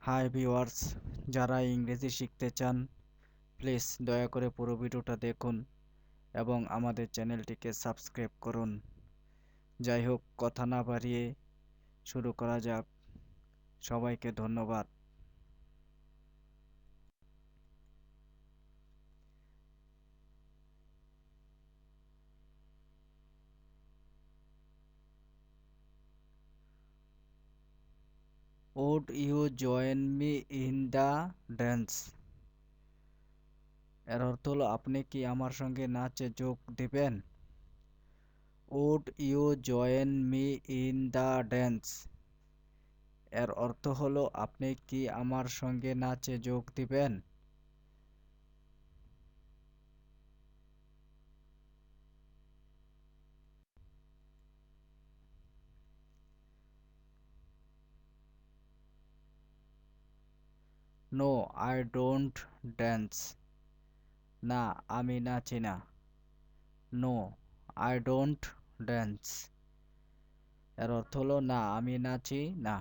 Hi viewers, যারা ইংরেজি শিখতে চান প্লিজ দয়া করে পুরো ভিডিওটা দেখুন এবং আমাদের চ্যানেলটিকে সাবস্ক্রাইব করুন। যাই হোক, কথা না বাড়িয়ে শুরু করা যাক। সবাইকে ধন্যবাদ। Would you join me in the dance? এর অর্থ হলো আপনি কি আমার সঙ্গে নাচে যোগ দিবেন? Would you join me in the dance? এর অর্থ হলো আপনি কি আমার সঙ্গে নাচে যোগ দিবেন? No, I don't dance. না, আমি নাচি না। No, I don't dance. এর অর্থ হলো না, আমি নাচি না।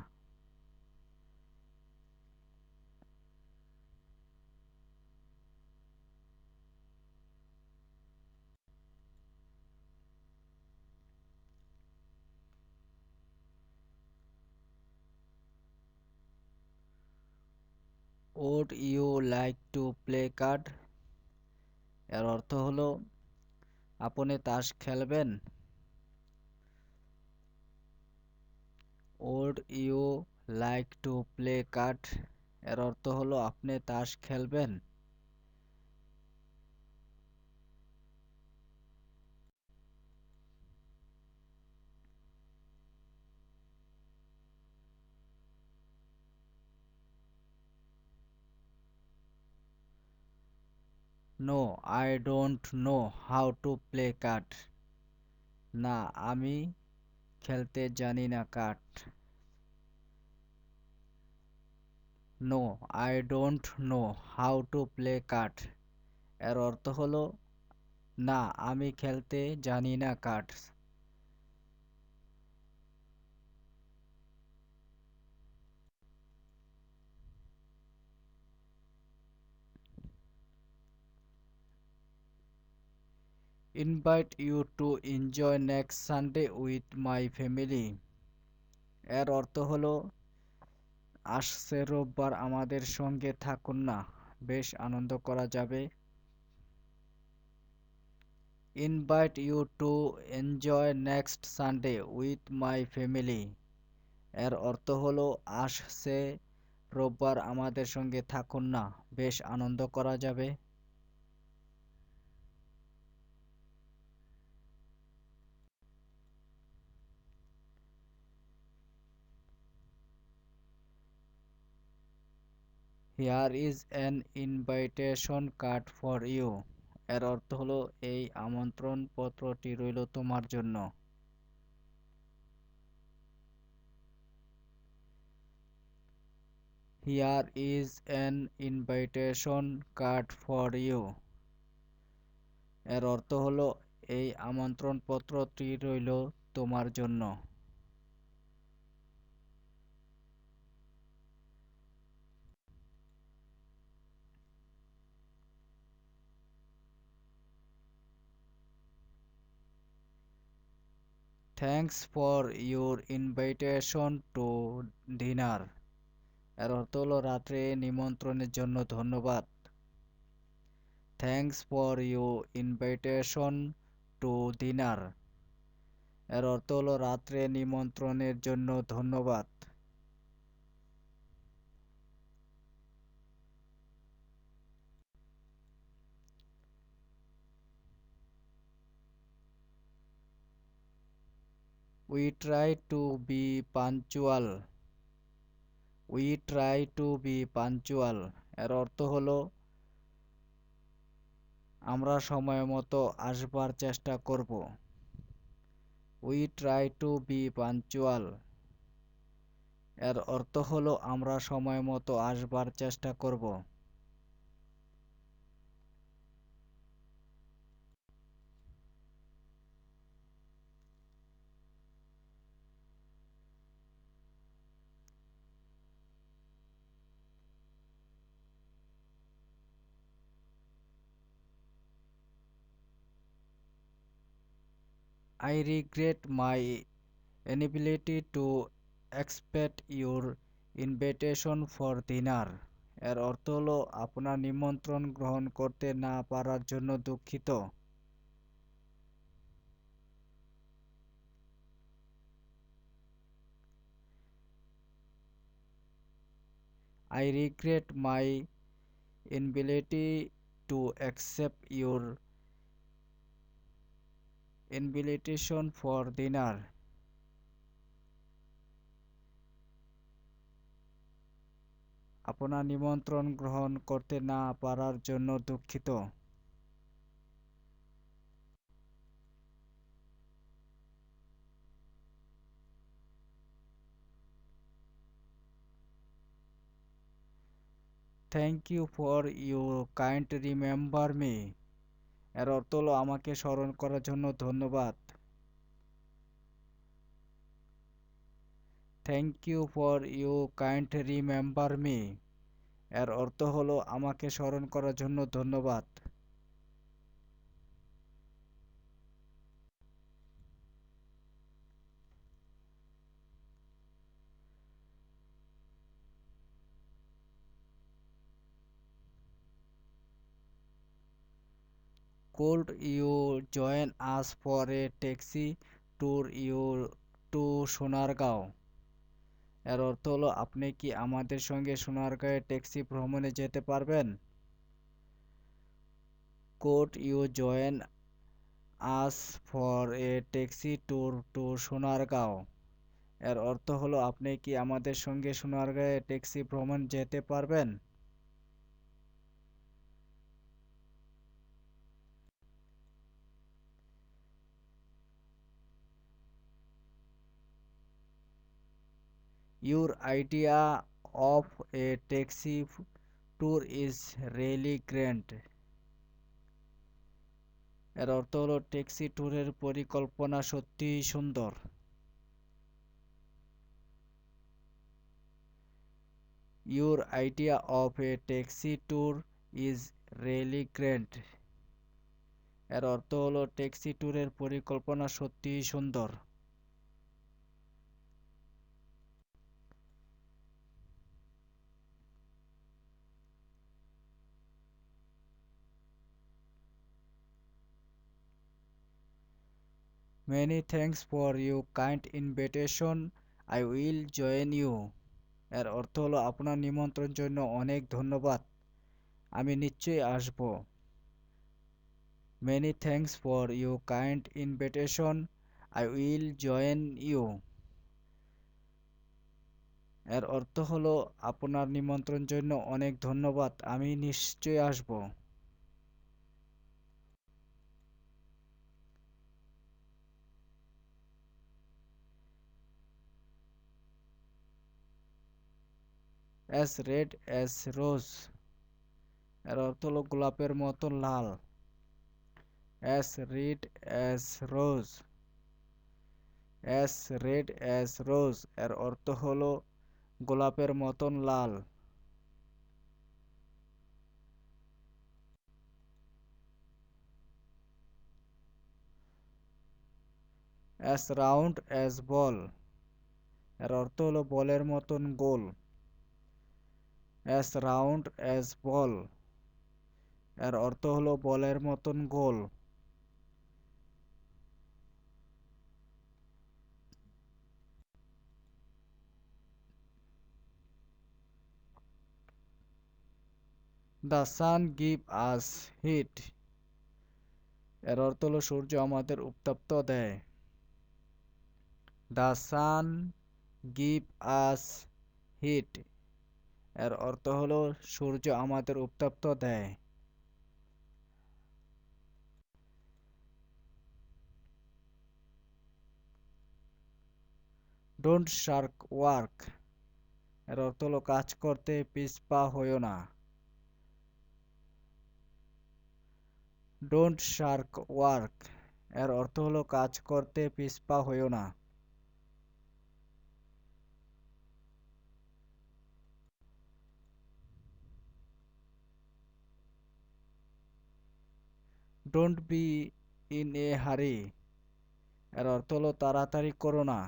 Would you like to play card? এর অর্থ হলো আপনি তাস খেলবেন। Would you like to play card? এর অর্থ হলো আপনি তাস খেলবেন। No, I don't know how to play card. না, আমি খেলতে জানি না card. No, I don't know how to play card. এর অর্থ হলো না, আমি খেলতে জানি না cards. Invite you to enjoy next Sunday with my family. এর অর্থ হলো আসছে রোববার আমাদের সঙ্গে থাকুন না, বেশ আনন্দ করা যাবে। Invite you to enjoy next Sunday with my family. এর অর্থ হলো আসছে রোববার আমাদের সঙ্গে থাকুন না, বেশ আনন্দ করা যাবে। Here is an invitation card for you. এর অর্থ হলো এই আমন্ত্রণ পত্রটি রইল তোমার জন্য। Here is an invitation card for you. এর অর্থ হলো এই আমন্ত্রণ পত্রটি রইল তোমার জন্য। Thanks for your invitation to dinner. এর অর্থ হলো রাত্রে নিমন্ত্রণের জন্য ধন্যবাদ। Thanks for your invitation to dinner. এর অর্থ হলো রাত্রে নিমন্ত্রণের জন্য ধন্যবাদ। We try to be punctual. We try to be punctual. এর অর্থ হলো আমরা সময় মতো আসবার চেষ্টা করব। We try to be punctual. এর অর্থ হলো আমরা সময় মতো আসবার চেষ্টা করব। I regret my inability to accept your invitation for dinner. এর অর্থ হলো আপনার নিমন্ত্রণ গ্রহণ করতে না পারার জন্য দুঃখিত। I regret my inability to accept your invitation for dinner. আপনার নিমন্ত্রণ গ্রহণ করতে না পারার জন্য দুঃখিত। Thank you for you kind remember me. এর অর্থ হলো আমাকে স্মরণ করার জন্য ধন্যবাদ। Thank you for you kind remember me. এর অর্থ হলো আমাকে স্মরণ করার জন্য ধন্যবাদ। Could you join us for a taxi tour to Sonargaon? এর অর্থ হলো আপনি কি আমাদের সঙ্গে সোনারগাঁয়ে ট্যাক্সি ভ্রমণে যেতে পারবেন? Could you join us for a taxi tour to Sonargaon? এর অর্থ হলো আপনি কি আমাদের সঙ্গে সোনারগাঁয়ে ট্যাক্সি ভ্রমণ যেতে পারবেন? Your idea of a taxi tour is really great. এর অর্থ হলো ট্যাক্সি ট্যুরের পরিকল্পনা সত্যিই সুন্দর। Your idea of a taxi tour is really great. এর অর্থ হলো ট্যাক্সি ট্যুরের পরিকল্পনা সত্যিই সুন্দর। Many thanks for your kind invitation. I will join you. এর অর্থ হলো আপনার নিমন্ত্রণের জন্য অনেক ধন্যবাদ, আমি নিশ্চয়ই আসব। Many thanks for your kind invitation. I will join you. এর অর্থ হলো আপনার নিমন্ত্রণের জন্য অনেক ধন্যবাদ, আমি নিশ্চয়ই আসব। As red as rose. এর অর্থ হলো গোলাপের মতো লাল। As red as rose. As red as rose এর অর্থ হলো গোলাপের মতন লাল। As round as ball এর অর্থ হলো বলের মতন গোল। As round as ball এর অর্থ হলো বলের মতন গোল। The sun give us heat এর অর্থ হলো সূর্য আমাদের উত্তপ্ত দেয়। The sun give us heat এর অর্থ হলো সূর্য আমাদের উত্তপ্ত দেয়। Don't shirk work এর অর্থ হলো কাজ করতে পিছপা হইও না। Don't shirk work এর অর্থ হলো কাজ করতে পিছপা হইও না। Don't be in a hurry এর অর্থ হলো তাড়াতাড়ি করো না।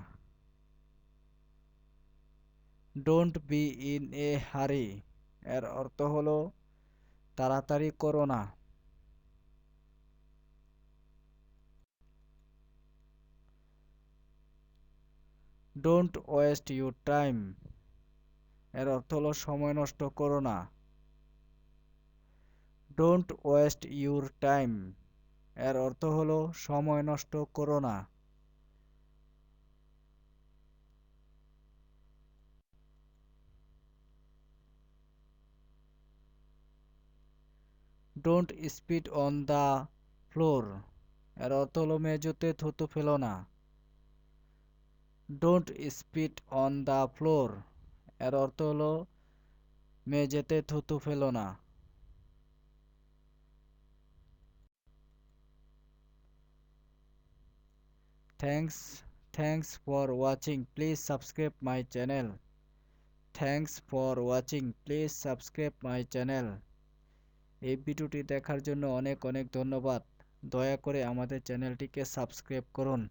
ডোন্ট বি ইন এ হারি, এর অর্থ হলো তাড়াতাড়ি করো না। ডোন্ট ওয়েস্ট ইউর টাইম, এর অর্থ হলো সময় নষ্ট করো না। ডোন্ট ওয়েস্ট ইউর টাইম, এর অর্থ হলো সময় নষ্ট করো না। ডোন্ট স্পিট অন দ্য ফ্লোর, এর অর্থ হলো মেঝেতে থুতু ফেলো না। ডোন্ট স্পিট অন দ্য ফ্লোর, এর অর্থ হলো মেঝেতে থুতু ফেলো না। Thanks thanks for watching, please subscribe my channel. Thanks for watching, please subscribe my channel. এই ভিডিওটি দেখার জন্য অনেক অনেক ধন্যবাদ। দয়া করে আমাদের চ্যানেলটিকে সাবস্ক্রাইব করুন।